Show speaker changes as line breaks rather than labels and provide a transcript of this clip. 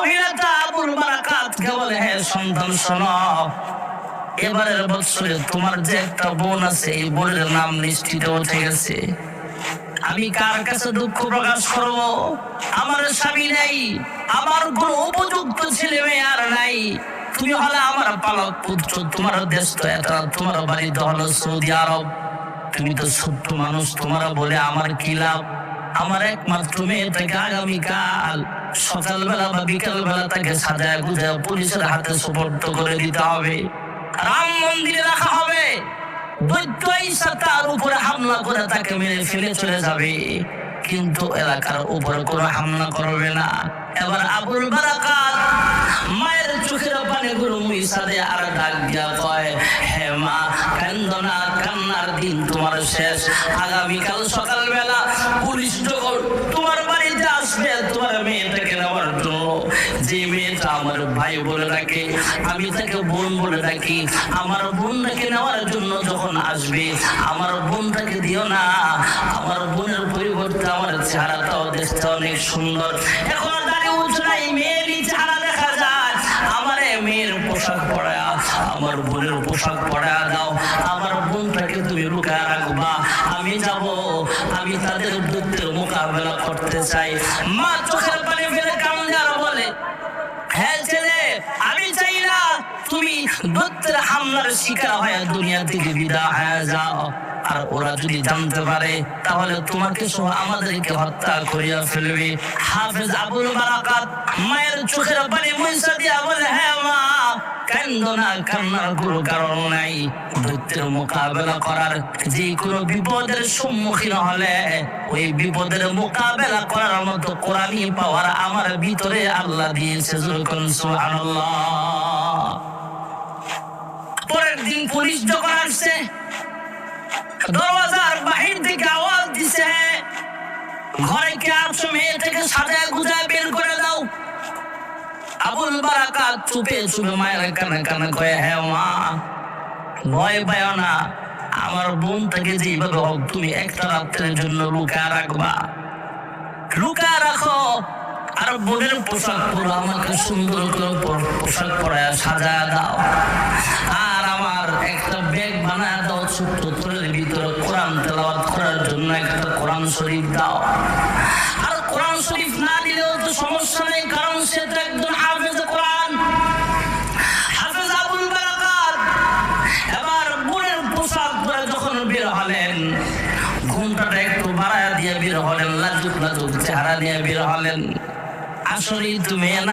মহিলাটা আবুল বারাকাতকে বলে, হে সন্তান শোনো, এবারের বছরে তোমার যে একটা বোন আছে, এই বোনের নাম নিশ্চিত উঠে গেছে। আমি কার কাছে দুঃখ প্রকাশ করব? আমার স্বামী নাই, আমার কোনো উপযুক্ত ছেলে মেয়ে আর নাই। তুমি হলে আমার পালক পুত্র, তোমার দেশ তো এটা, তোমার বাড়ি তো হলো সৌদি আরব। তুমি তো ছোট্ট মানুষ, তোমার বলে আমার কি লাভ? আমার একমাত্র মেয়েটাকে আগামীকাল সকালবেলা বা বিকালবেলা তাকে সাজায় গুজায় পুলিশের হাতে সুপর্দ করে দিতে হবে, রাম মন্দিরে রাখা হবে। দৈত্য ঈসা তার উপরে হামলা করে তাকে মেরে ফেলে চলে যাবে, কিন্তু এলাকার উপরে কোনো হামলা করবে না। এবার আবুল বারাকাত মায়ের চোখের পানিগুলো মুইসা দিয়ে আর ডাক দিয়া কয়, হে মা, কান্দো না, কান্নার দিন তোমার শেষ। আগামীকাল সকালবেলা পুলিশ যখন তোমার বাড়িতে আসবে তোমার মেয়েটাকে নেওয়ার জন্য, যে মেয়েটা আমার ভাই বলে ডাকে, আমি তাকে বোন বলে ডাকি, আমার বোনটাকে নেওয়ার জন্য যখন আসবে, আমার বোনটাকে দিও না। আমার বোনের পরিবর্তে আমার চেহারাটাও দেখতে অনেক সুন্দর, এখন দাঁড়িয়ে উঠে নাই, মেয়েরই চেহারা দেখা যায়। আমার মেয়ের পোশাক পরা, আমার বোনের পোশাক পরা দাও, আমার বোনটাকে তুমি লুকায় রাখবা। আমি যাব, আমি তাদের দৈত্যের মোকাবেলা করতে চাই। মা চোখের পানি ফেলে কান্দে আর বলে, হ্যাঁ ছেলে, আমি চাই না তুমি দৈত্যের হামলার শিকার হয়ে দুনিয়া থেকে বিদায় হয়ে যাও। আর ওরা যদি জানতে পারে তাহলে তোমাকে সহ আমাদেরকে হত্যা করিয়া ফেলবে। হাফেজ আবুল বারাকাত মায়ের চোখের পানি মুছে দিয়া বলে, হ্যাঁ মা, কান্দো না, কান্নার কোনো কারণ নাই। দৈত্যের মোকাবেলা করার, যে কোনো বিপদের সম্মুখীন হলে ওই বিপদের মোকাবেলা করার মতো কোরআনী পাওয়ার আমার ভিতরে আল্লাহ দিয়েছে। সুবহানাল্লাহ। পরের দিন পুলিশ যখন আসছে, দরওয়াজার বাহির থেকে আওয়াজ দিছে, ঘরে কে আছো? মেয়েটাকে সাজায় গুজায় বের করে দাও। আবুল বারাকাত চুপে চুপে মায়ের কানে কানে কয়ে, হ্যাঁ মা, ভয় পায় না, আমার বোনটাকে যেভাবে হোক তুমি একটা রাত্রের জন্য লুকায় রাখবা, লুকায় রাখো। আর বোনের পোশাক পরো, আমাকে সুন্দর করে পোশাক পরায় সাজায় দাও। আর আমার একটা ব্যাগ বানায় দাও, ছোট্ট তোরের ভিতরে কোরআন তেলাওয়াত করার জন্য একটা কোরআন শরীফ দাও। আর কোরআন শরীফ না দিলেও তো সমস্যা নেই, কারণ সে তো একজন হাফেজ কোরআন। হাফেজ আবুল বারাকাত এবার বোনের পোশাক পরে যখন বের হলেন, ঘুমটাটা একটু বাড়ায় দিয়ে বের হলেন, লাজুক লাজুক চেহারা নিয়ে বের হলেন। আসলেই তুমি